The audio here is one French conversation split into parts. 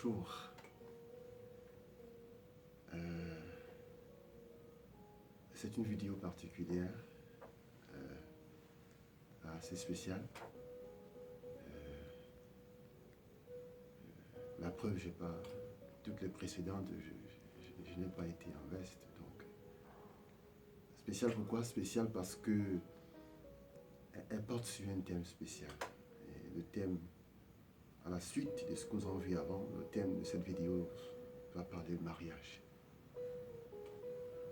Bonjour. C'est une vidéo particulière, assez spéciale. La preuve, j'ai pas toutes les précédentes, je n'ai pas été en veste. Donc, spécial pourquoi? Spécial parce que elle porte sur un thème spécial. Et le thème, à la suite de ce que nous avons vu avant, le thème de cette vidéo va parler de mariage.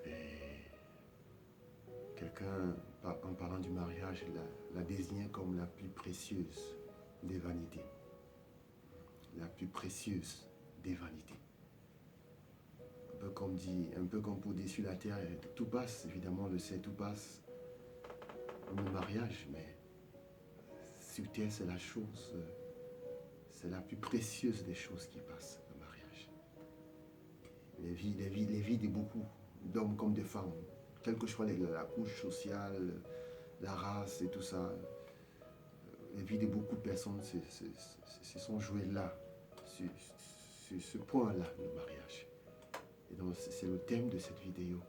Et quelqu'un, en parlant du mariage, la désignait comme la plus précieuse des vanités. La plus précieuse des vanités. Un peu comme pour dire sur la terre, tout passe, évidemment on le sait, tout passe comme le mariage, mais sur terre c'est la chose, c'est la plus précieuse des choses qui passent, le mariage. Les vies de beaucoup, d'hommes comme de femmes, quelle que soit la couche sociale, la race et tout ça, les vies de beaucoup de personnes se sont jouées là, sur ce point-là, le mariage. Et donc c'est le thème de cette vidéo.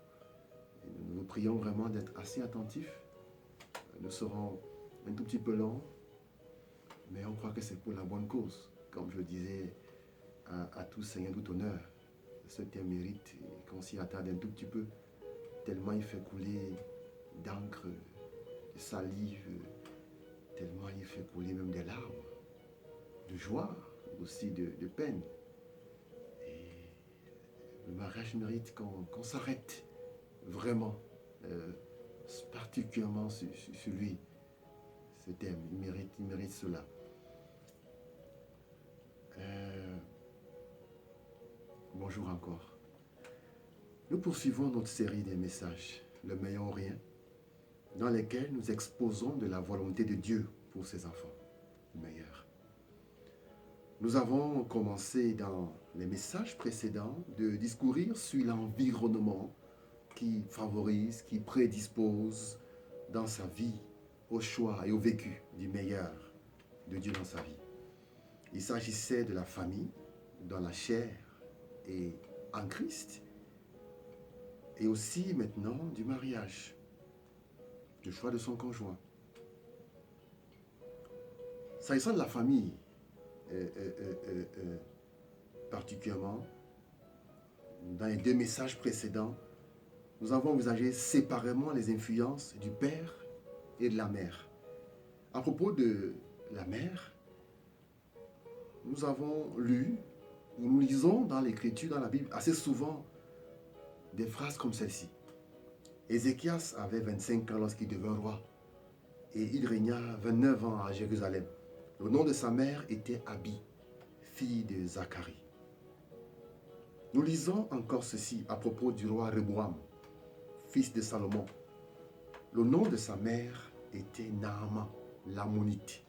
Et nous vous prions vraiment d'être assez attentifs. Nous serons un tout petit peu longs, mais on croit que c'est pour la bonne cause. Comme je disais à tout Seigneur, tout honneur, ce thème mérite qu'on s'y attarde un tout petit peu, tellement il fait couler d'encre, de salive, tellement il fait couler même des larmes, de joie, aussi de peine. Et le mariage mérite qu'on s'arrête vraiment, particulièrement sur lui, ce thème, il mérite cela. Bonjour encore. Nous poursuivons notre série des messages, le meilleur ou rien, dans lesquels nous exposons de la volonté de Dieu pour ses enfants, le meilleur. Nous avons commencé dans les messages précédents de discourir sur l'environnement qui favorise, qui prédispose dans sa vie au choix et au vécu du meilleur de Dieu dans sa vie. Il s'agissait de la famille, dans la chair et en Christ, et aussi maintenant du mariage, du choix de son conjoint. S'agissant de la famille, particulièrement, dans les deux messages précédents, nous avons envisagé séparément les influences du père et de la mère. À propos de la mère, nous avons lu, ou nous lisons dans l'Écriture, dans la Bible, assez souvent des phrases comme celle-ci. Ézéchias avait 25 ans lorsqu'il devint roi et il régna 29 ans à Jérusalem. Le nom de sa mère était Abi, fille de Zacharie. Nous lisons encore ceci à propos du roi Rehoboam, fils de Salomon. Le nom de sa mère était Naaman, l'ammonite.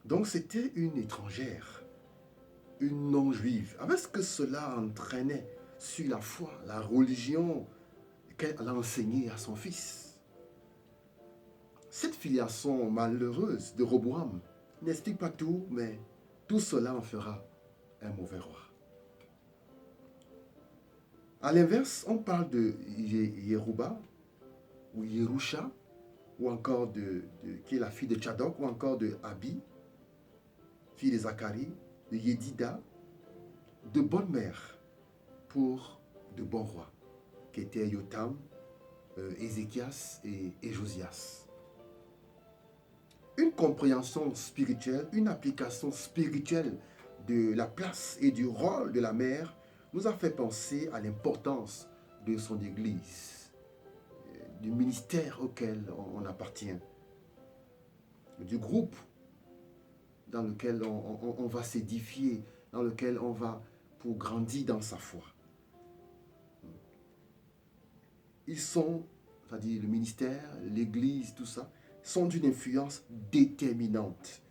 Donc c'était une étrangère, une non-juive. Avec ce que cela entraînait sur la foi, la religion qu'elle a enseignée à son fils. Cette filiation malheureuse de Rehoboam n'explique pas tout, mais tout cela en fera un mauvais roi. À l'inverse, on parle de Yerouba, ou Yerusha, ou encore qui est la fille de Tchadok, ou encore de Abi, fille de Zacharie, de Yedida, de bonnes mères pour de bons rois, qui étaient Yotam, Ézéchias et Josias. Une compréhension spirituelle, une application spirituelle de la place et du rôle de la mère nous a fait penser à l'importance de son église, du ministère auquel on appartient, du groupe dans lequel on va s'édifier, dans lequel on va pour grandir dans sa foi. Ils sont, c'est-à-dire le ministère, l'église, tout ça, sont d'une influence déterminante.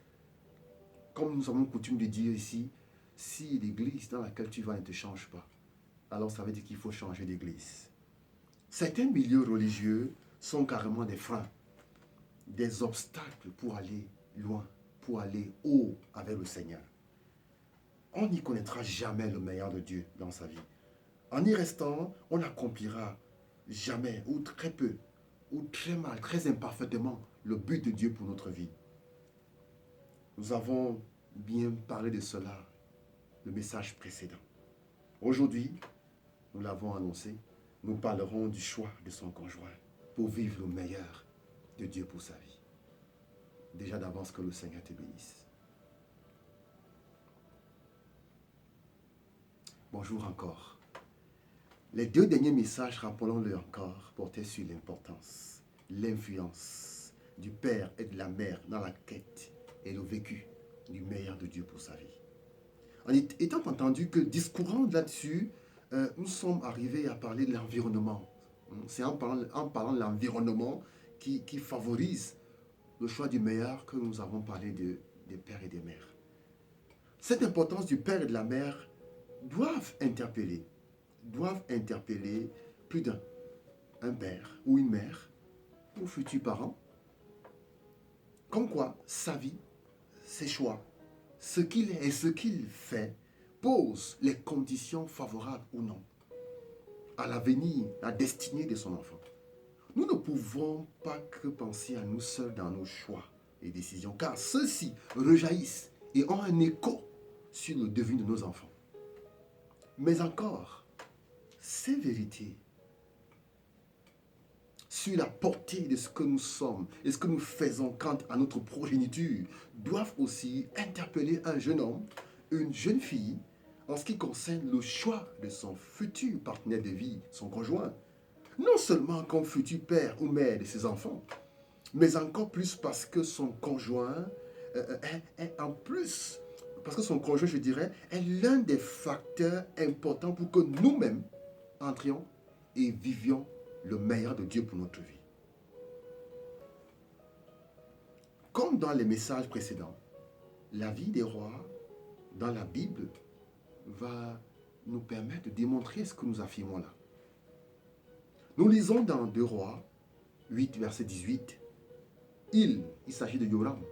Comme nous avons coutume de dire ici, si l'église dans laquelle tu vas ne te change pas, alors ça veut dire qu'il faut changer d'église. Certains milieux religieux sont carrément des freins, des obstacles pour aller loin, pour aller haut avec le Seigneur. on n'y connaîtra jamais le meilleur de Dieu dans sa vie. En y restant, on n'accomplira jamais, ou très peu, ou très mal, très imparfaitement, le but de Dieu pour notre vie. Nous avons bien parlé de cela, le message précédent. Aujourd'hui, nous l'avons annoncé, nous parlerons du choix de son conjoint pour vivre le meilleur de Dieu pour sa vie. Déjà d'avance, que le Seigneur te bénisse. Bonjour encore. Les 2 derniers messages, rappelons-le encore, portaient sur l'importance, l'influence du père et de la mère dans la quête et le vécu du meilleur de Dieu pour sa vie. En étant entendu que, discourant là-dessus, nous sommes arrivés à parler de l'environnement. C'est en parlant de l'environnement qui favorise le choix du meilleur que nous avons parlé des pères et des mères. Cette importance du père et de la mère doivent interpeller plus d'un, un père ou une mère, ou futurs parents. Comme quoi, sa vie, ses choix, ce qu'il est et ce qu'il fait, posent les conditions favorables ou non à l'avenir, à la destinée de son enfant. Nous ne pouvons pas que penser à nous seuls dans nos choix et décisions, car ceux-ci rejaillissent et ont un écho sur le devenir de nos enfants. Mais encore, ces vérités sur la portée de ce que nous sommes et ce que nous faisons quant à notre progéniture doivent aussi interpeller un jeune homme, une jeune fille, en ce qui concerne le choix de son futur partenaire de vie, son conjoint. Non seulement comme futur père ou mère de ses enfants, mais encore plus parce que son conjoint est en plus, parce que son conjoint, je dirais, est l'un des facteurs importants pour que nous-mêmes entrions et vivions le meilleur de Dieu pour notre vie. Comme dans les messages précédents, la vie des rois dans la Bible va nous permettre de démontrer ce que nous affirmons là. Nous lisons dans 2 Rois 8, verset 18, il s'agit de Joram,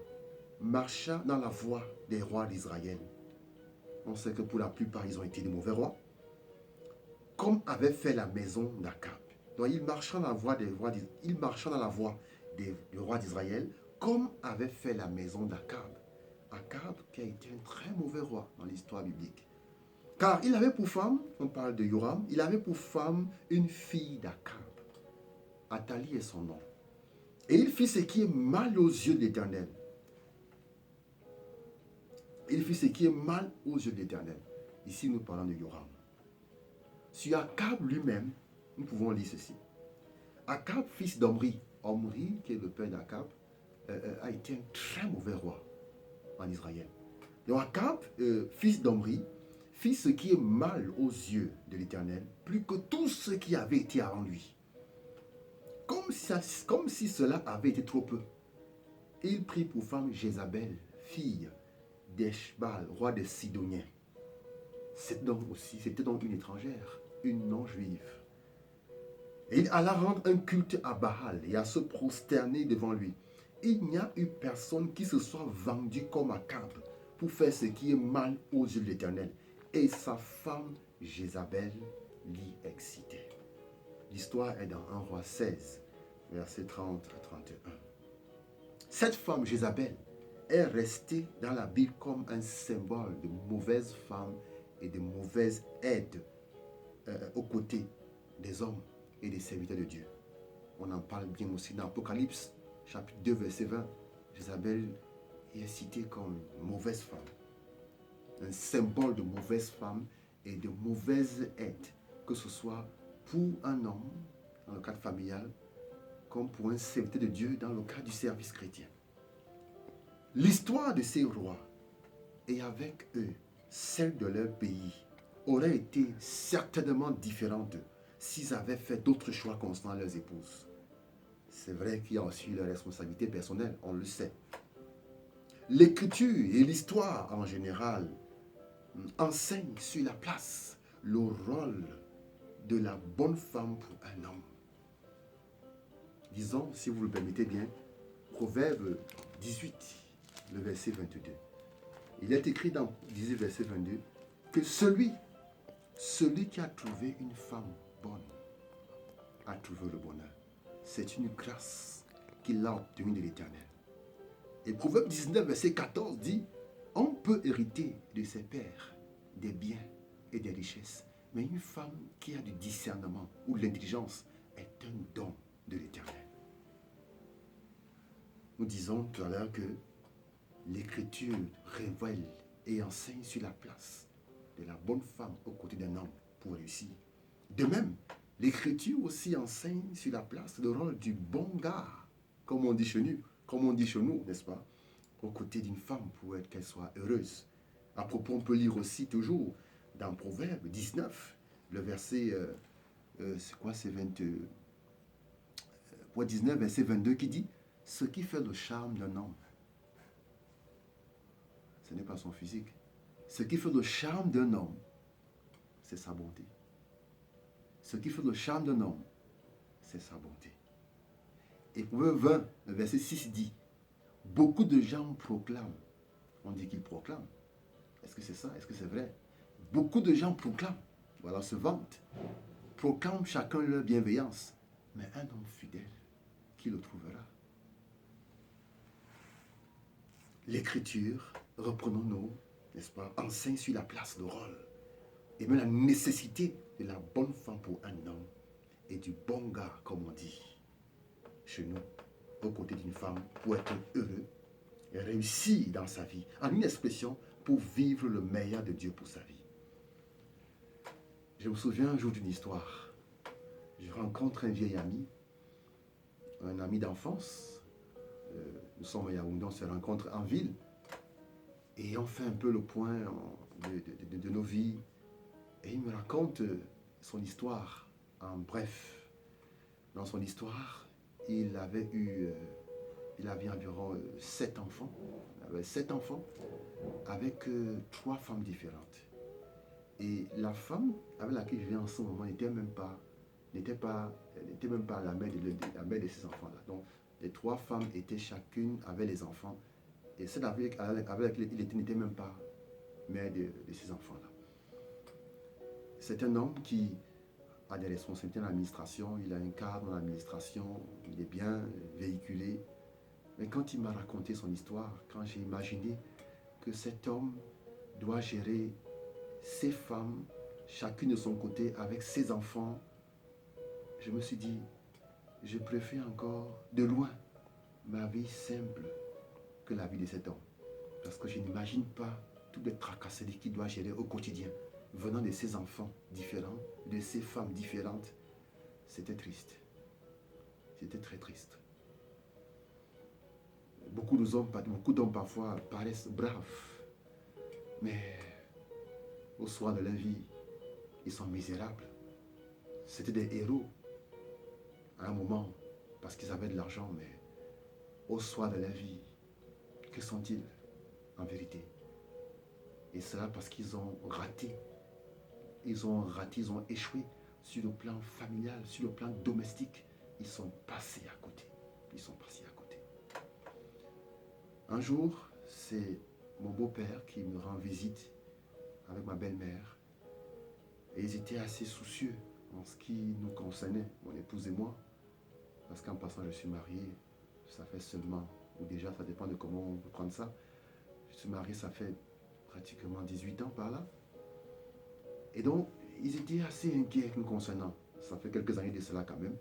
marcha dans la voie des rois d'Israël. On sait que pour la plupart, ils ont été de mauvais rois, comme avait fait la maison d'Akab. Donc, il marcha dans la voie des rois d'Israël, comme avait fait la maison d'Akab. Akab qui a été un très mauvais roi dans l'histoire biblique. Car il avait pour femme, on parle de Joram, il avait pour femme une fille d'Akab. Athalie est son nom. Et il fit ce qui est mal aux yeux de l'Éternel. Il fit ce qui est mal aux yeux de l'Éternel. Ici, nous parlons de Joram. Sur Akab lui-même, nous pouvons lire ceci. Akab, fils d'Omri, Omri, qui est le père d'Akab, a été un très mauvais roi en Israël. Donc Akab, fils d'Omri, fit ce qui est mal aux yeux de l'Éternel, plus que tout ce qui avait été avant lui. Comme si cela avait été trop peu. Il prit pour femme Jézabel, fille d'Eshbal, roi des Sidoniens. C'était donc une étrangère, une non-juive. Et il alla rendre un culte à Baal et à se prosterner devant lui. Il n'y a eu personne qui se soit vendu comme Akab pour faire ce qui est mal aux yeux de l'Éternel. Et sa femme Jézabel l'y excitait. L'histoire est dans 1 Roi 16, versets 30 à 31. Cette femme Jézabel est restée dans la Bible comme un symbole de mauvaise femme et de mauvaise aide aux côtés des hommes et des serviteurs de Dieu. On en parle bien aussi dans Apocalypse, chapitre 2, verset 20. Jézabel est citée comme mauvaise femme. Un symbole de mauvaise femme et de mauvaise aide, que ce soit pour un homme, dans le cadre familial, comme pour un serviteur de Dieu dans le cadre du service chrétien. L'histoire de ces rois et avec eux, celle de leur pays, aurait été certainement différente s'ils avaient fait d'autres choix concernant leurs épouses. C'est vrai qu'il y a aussi leur responsabilité personnelle, on le sait. L'écriture et l'histoire en général enseignent sur la place, le rôle de la bonne femme pour un homme. Disons, si vous le permettez bien, Proverbe 18, le verset 22. Il est écrit dans 18, verset 22, que celui qui a trouvé une femme bonne a trouvé le bonheur. C'est une grâce qu'il a obtenue de l'Éternel. Et Proverbe 19, verset 14 dit, on peut hériter de ses pères des biens et des richesses, mais une femme qui a du discernement ou de l'intelligence est un don de l'Éternel. Nous disons tout à l'heure que l'Écriture révèle et enseigne sur la place de la bonne femme aux côtés d'un homme pour réussir. De même, l'Écriture aussi enseigne sur la place, le rôle du bon gars, comme on dit chez nous, n'est-ce pas, aux côtés d'une femme pour qu'elle soit heureuse. À propos, on peut lire aussi toujours dans Proverbe 19, le verset, c'est quoi, c'est 19, verset 22 qui dit, ce qui fait le charme d'un homme, ce n'est pas son physique. Ce qui fait le charme d'un homme, c'est sa bonté. Ce qui fait le charme d'un homme, c'est sa bonté. Et Proverbe 20, le verset 6 dit, beaucoup de gens proclament. On dit qu'ils proclament. Est-ce que c'est ça? Est-ce que c'est vrai? Beaucoup de gens proclament, voilà, se vantent, proclament chacun leur bienveillance. Mais un homme fidèle, qui le trouvera? L'Écriture, reprenons-nous, n'est-ce pas, enseigne sur la place, le rôle, et même la nécessité de la bonne femme pour un homme et du bon gars, comme on dit chez nous, aux côtés d'une femme, pour être heureux et réussir dans sa vie, en une expression, pour vivre le meilleur de Dieu pour sa vie. Je me souviens un jour d'une histoire. Je rencontre un vieil ami, un ami d'enfance. Nous sommes à Yaoundé, on se rencontre en ville. Et on fait un peu le point de nos vies. Et il me raconte son histoire en bref. Dans son histoire, il avait environ 7 enfants. Il avait 7 enfants avec 3 femmes différentes. Et la femme avec laquelle je vis en ce moment n'était même pas la mère de ces enfants-là. Donc, les 3 femmes étaient chacune avec les enfants. Et celle avec laquelle il était n'était même pas mère de ces enfants-là. C'est un homme qui a des responsabilités dans l'administration, il a un cadre dans l'administration, il est bien véhiculé. Mais quand il m'a raconté son histoire, quand j'ai imaginé que cet homme doit gérer ses femmes, chacune de son côté, avec ses enfants, je me suis dit, je préfère encore de loin ma vie simple que la vie de cet homme. Parce que je n'imagine pas toutes les tracasseries qu'il doit gérer au quotidien, venant de ses enfants différents, de ses femmes différentes. C'était triste. C'était très triste. Beaucoup d'hommes parfois paraissent braves, mais au soir de leur vie, ils sont misérables. C'était des héros à un moment parce qu'ils avaient de l'argent, mais au soir de leur vie, que sont-ils en vérité? Et cela parce qu'ils ont raté. Ils ont échoué sur le plan familial, sur le plan domestique. Ils sont passés à côté. Un jour, c'est mon beau-père qui me rend visite avec ma belle-mère. Et ils étaient assez soucieux en ce qui nous concernait, mon épouse et moi. Parce qu'en passant, je suis marié, ça fait seulement, ou déjà, ça dépend de comment on peut prendre ça. Je suis marié, ça fait pratiquement 18 ans par là. Et donc, ils étaient assez inquiets nous concernant. Ça fait quelques années de cela quand même.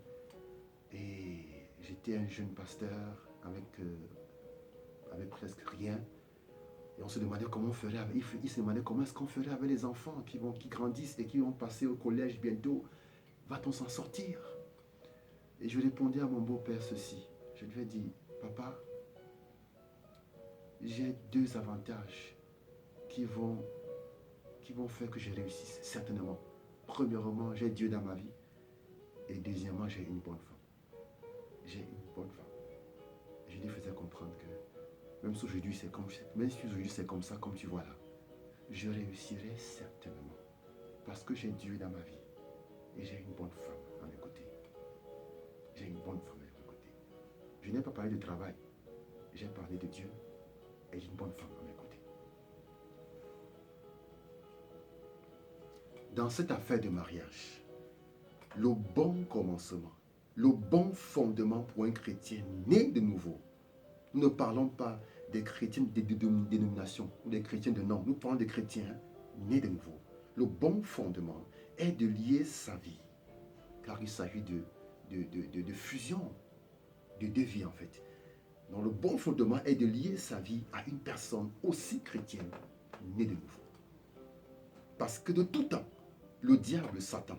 Et j'étais un jeune pasteur avec presque rien. Et on se demandait comment on ferait avec, ils se demandaient comment est-ce qu'on ferait avec les enfants qui grandissent et qui vont passer au collège bientôt. Va-t-on s'en sortir? Et je répondais à mon beau-père ceci. Je lui ai dit, papa, j'ai 2 avantages qui vont faire que je réussisse, certainement. Premièrement, j'ai Dieu dans ma vie. Et deuxièmement, j'ai une bonne femme. J'ai une bonne femme. Je lui faisais comprendre que même si aujourd'hui c'est comme ça, comme tu vois là, je réussirai certainement. Parce que j'ai Dieu dans ma vie. Et j'ai une bonne femme à mes côtés. J'ai une bonne femme à mes côtés. Je n'ai pas parlé de travail. J'ai parlé de Dieu et d'une bonne femme à mes côtés. dans cette affaire de mariage, le bon commencement, le bon fondement pour un chrétien né de nouveau. Nous ne parlons pas des chrétiens de dénomination ou des chrétiens de nom. Nous parlons des chrétiens nés de nouveau. Le bon fondement est de lier sa vie, car il s'agit de fusion de deux vies en fait. Donc le bon fondement est de lier sa vie à une personne aussi chrétienne, née de nouveau. Parce que de tout temps, le diable Satan,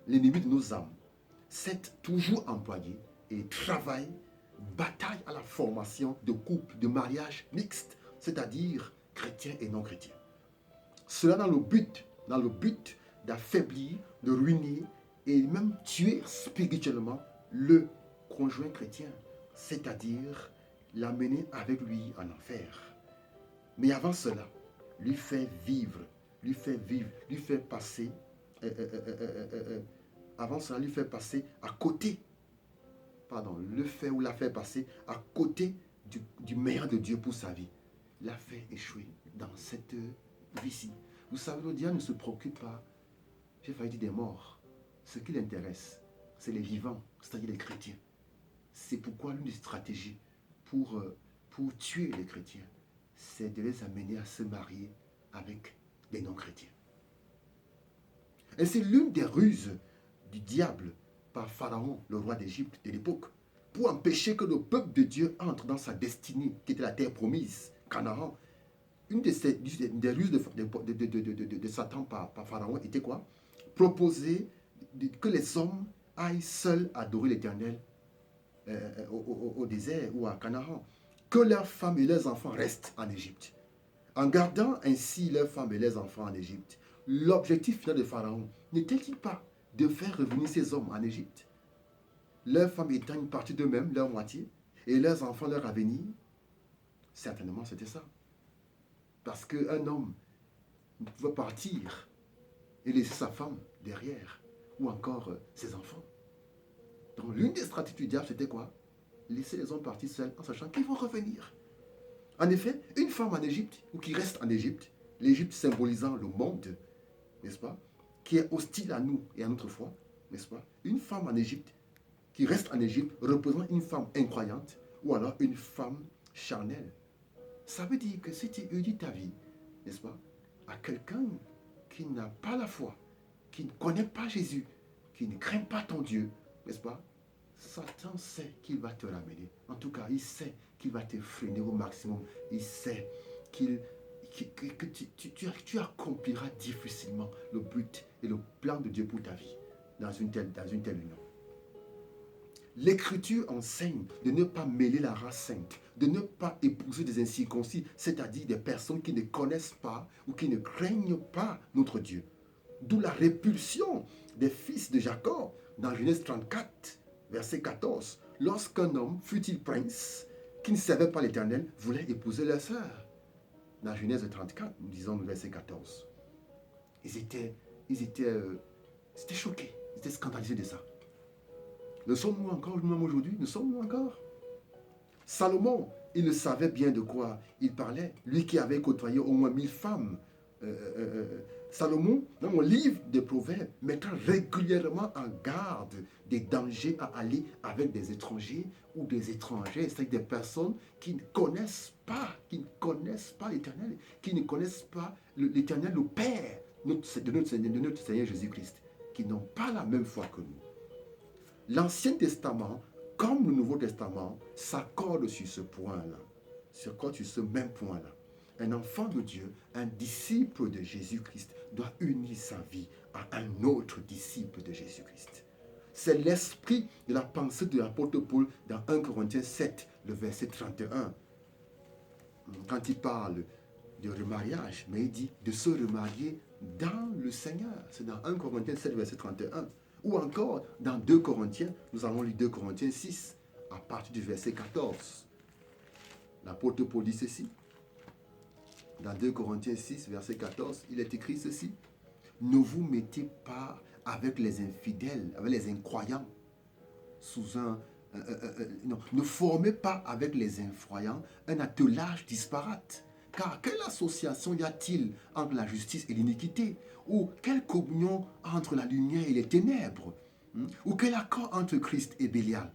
l'ennemi de nos âmes, s'est toujours employé et travaille, bataille à la formation de couples, de mariages mixtes, c'est-à-dire chrétiens et non chrétiens. Cela dans le but d'affaiblir, de ruiner et même tuer spirituellement le conjoint chrétien, c'est-à-dire l'amener avec lui en enfer. Mais avant cela, lui faire passer, avant cela, lui faire passer à côté, le fait ou la faire passer à côté du meilleur de Dieu pour sa vie. La faire échouer dans cette vie-ci. Vous savez, le diable ne se préoccupe pas, j'ai failli dire des morts. Ce qui l'intéresse, c'est les vivants, c'est-à-dire les chrétiens. C'est pourquoi l'une des stratégies pour tuer les chrétiens, c'est de les amener à se marier avec des non-chrétiens. Et c'est l'une des ruses du diable par Pharaon, le roi d'Égypte de l'époque, pour empêcher que le peuple de Dieu entre dans sa destinée, qui était la terre promise, Canaan. Une des ruses de Satan par Pharaon était quoi? Proposer que les hommes aillent seuls adorer l'Éternel au désert ou à Canaan. Que leurs femmes et leurs enfants restent en Égypte. En gardant ainsi leurs femmes et leurs enfants en Égypte, l'objectif final de Pharaon n'était-il pas de faire revenir ces hommes en Égypte, leurs femmes étant une partie d'eux-mêmes, leur moitié, et leurs enfants leur avenir? Certainement, c'était ça. Parce qu'un homme pouvait partir et laisser sa femme derrière, ou encore ses enfants. Donc l'une des stratégies du diable, c'était quoi? Laisser les hommes partir seuls en sachant qu'ils vont revenir. En effet, une femme en Égypte, ou qui reste en Égypte, l'Égypte symbolisant le monde, n'est-ce pas, qui est hostile à nous et à notre foi, n'est-ce pas? Une femme en Égypte, qui reste en Égypte, représente une femme incroyante, ou alors une femme charnelle. Ça veut dire que si tu dis ta vie, n'est-ce pas, à quelqu'un qui n'a pas la foi, qui ne connaît pas Jésus, qui ne craint pas ton Dieu, n'est-ce pas, Satan sait qu'il va te ramener. En tout cas, il sait qu'il va te freiner au maximum. Il sait que tu accompliras difficilement le but et le plan de Dieu pour ta vie dans une telle union. L'Écriture enseigne de ne pas mêler la race sainte, de ne pas épouser des incirconcis, c'est-à-dire des personnes qui ne connaissent pas ou qui ne craignent pas notre Dieu. D'où la répulsion des fils de Jacob dans Genèse 34, verset 14, lorsqu'un homme, fût-il prince, qui ne savait pas l'Éternel, voulait épouser leur sœur. Dans Genèse 34, nous disons le verset 14. Ils étaient choqués, ils étaient scandalisés de ça. Ne sommes-nous encore, nous-mêmes aujourd'hui, ne sommes-nous encore? Salomon, il ne savait bien de quoi il parlait, lui qui avait côtoyé au moins 1000 femmes. Salomon, dans mon livre des Proverbes, mettra régulièrement en garde des dangers à aller avec des étrangers ou des étrangers, c'est-à-dire des personnes qui ne connaissent pas l'Éternel, qui ne connaissent pas l'Éternel, le Père de notre Seigneur Jésus-Christ, qui n'ont pas la même foi que nous. L'Ancien Testament, comme le Nouveau Testament, s'accorde sur ce point-là, s'accorde sur ce même point-là. Un enfant de Dieu, un disciple de Jésus-Christ, doit unir sa vie à un autre disciple de Jésus-Christ. C'est l'esprit de la pensée de l'apôtre Paul dans 1 Corinthiens 7, le verset 31. Quand il parle de remariage, mais il dit de se remarier dans le Seigneur. C'est dans 1 Corinthiens 7, verset 31. Ou encore, dans 2 Corinthiens, nous allons lire 2 Corinthiens 6, à partir du verset 14. L'apôtre Paul dit ceci. Dans 2 Corinthiens 6, verset 14, il est écrit ceci. Ne vous mettez pas avec les infidèles, avec les incroyants, non, ne formez pas avec les incroyants un attelage disparate, Car quelle association y a-t-il entre la justice et l'iniquité? Ou quelle communion entre la lumière et les ténèbres? Ou quel accord entre Christ et Bélial?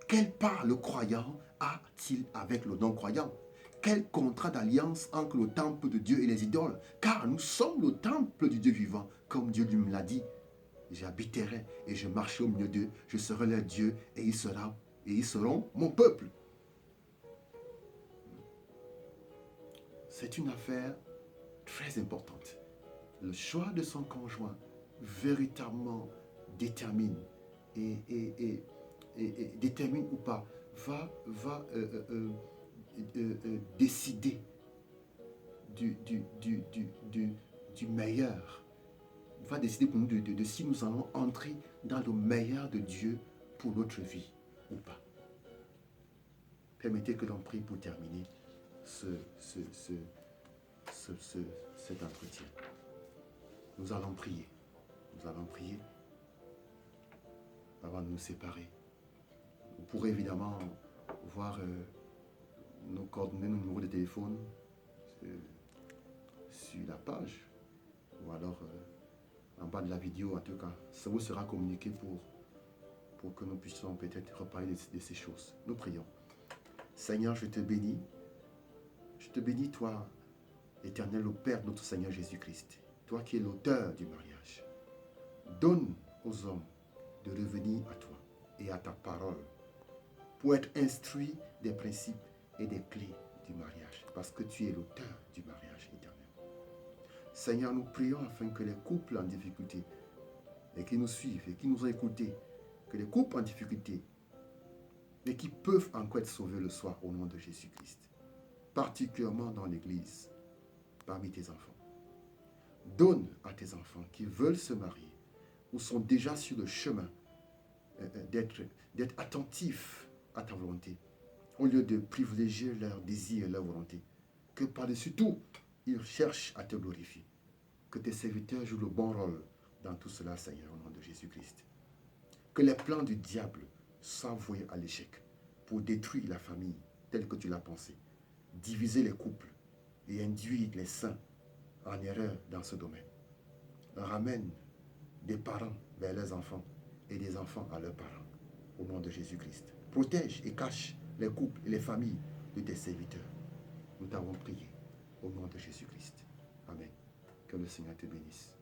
Quelle part le croyant a-t-il avec le non-croyant? Quel contrat d'alliance entre le temple de Dieu et les idoles? Car nous sommes le temple du Dieu vivant, comme Dieu lui me l'a dit. J'habiterai et je marcherai au milieu d'eux, je serai leur Dieu et ils seront mon peuple. C'est une affaire très importante. Le choix de son conjoint véritablement détermine et détermine ou pas va décider du meilleur, va décider pour nous de si nous allons entrer dans le meilleur de Dieu pour notre vie ou pas. Permettez que l'on prie pour terminer cet entretien. Nous allons prier. Nous allons prier avant de nous séparer. Vous pourrez évidemment voir nos coordonnées, nos numéros de téléphone sur la page ou alors en bas de la vidéo. En tout cas, ça vous sera communiqué pour que nous puissions peut-être reparler de ces choses. Nous prions. Seigneur, je te bénis. Je te bénis, toi, Éternel, le Père de notre Seigneur Jésus-Christ. Toi qui es l'auteur du mariage. Donne aux hommes de revenir à toi et à ta parole pour être instruits des principes et des clés du mariage. Parce que tu es l'auteur du mariage éternel. Seigneur, nous prions afin que les couples en difficulté et qui nous suivent et qui nous ont écoutés, que les couples en difficulté et qui peuvent encore être sauvés le soir au nom de Jésus-Christ, particulièrement dans l'Église, parmi tes enfants. Donne à tes enfants qui veulent se marier ou sont déjà sur le chemin d'être attentifs à ta volonté, au lieu de privilégier leurs désirs et leur volonté, que par-dessus tout, ils cherchent à te glorifier. Que tes serviteurs jouent le bon rôle dans tout cela, Seigneur, au nom de Jésus-Christ. Que les plans du diable soient voués à l'échec pour détruire la famille telle que tu l'as pensée, diviser les couples et induire les saints en erreur dans ce domaine. Ramène des parents vers leurs enfants et des enfants à leurs parents, au nom de Jésus-Christ. Protège et cache les couples et les familles de tes serviteurs. Nous t'avons prié au nom de Jésus-Christ. Amen. Que le Seigneur te bénisse.